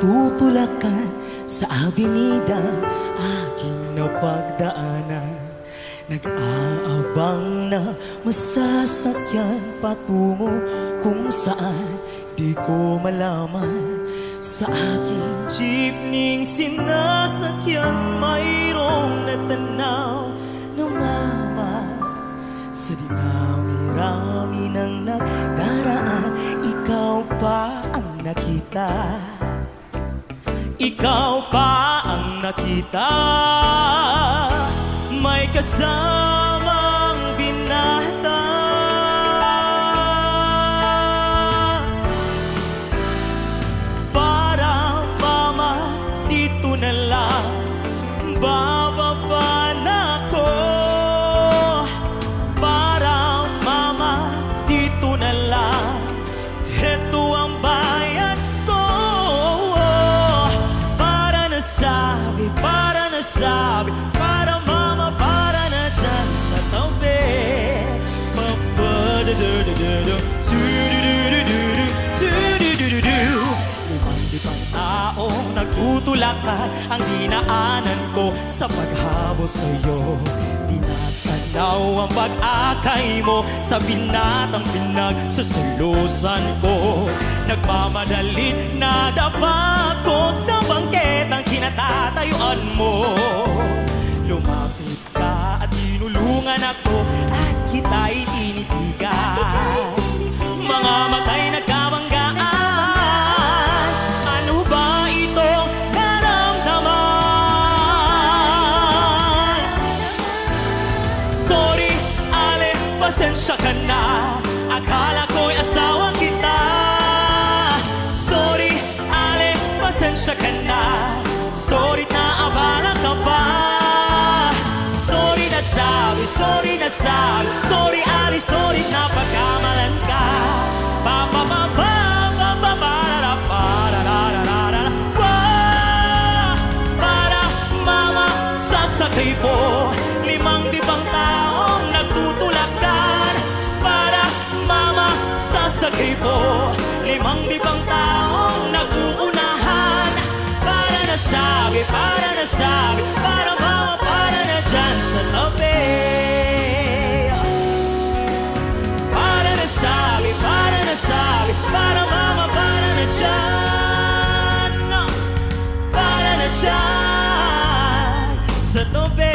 Nagtutulakan sa avenida aking napagdaanan. Nag-aabang na masasakyan patungo kung saan di ko malaman. Sa aking jeepning sinasakyan mayroong natanaw na mama. Sa dinami-rami ng nagdaraan, ikaw pa ang nakita. Ikaw pa ang nakita. May kasamang binata. Para mama, dito na lang bababa na ako. Para mama, dito na lang, heto ang bayad ko. Para nasabi, para mama, para na dyan sa tabi. Limang-libang taong nagtutulakan ang dinaanan ko sa paghabol sa'yo. Tinatanaw ang pag-akay mo sa binatang pinagsasalusan ko. Nagmamadalit na dapa ko sa bangketang kinatatayuan mo. Lumapit ka at tinulungan ako at kita'y tinitigan. Mga matay nagkabanggaan, ano ba itong naramdaman? Sorry, ale, pasensya ka na, akala ko'y asawa kita. Sorry, ale, pasensya ka na, sorry na abala ka pa. Sorry na sabi, sorry na sabi, sorry ali, sorry na pagkamalan ka. Pa pa pa pa pa pa para para para para mama, sasakay po. Limang-libang taong nagtutulakan. Para mama, sasakay po. Limang-libang taong nag-uunahan. Para nasabi, para mama, para na dyan sa tabi. Para nasabi, para mama, para na dyan. Para na dyan sa tabi.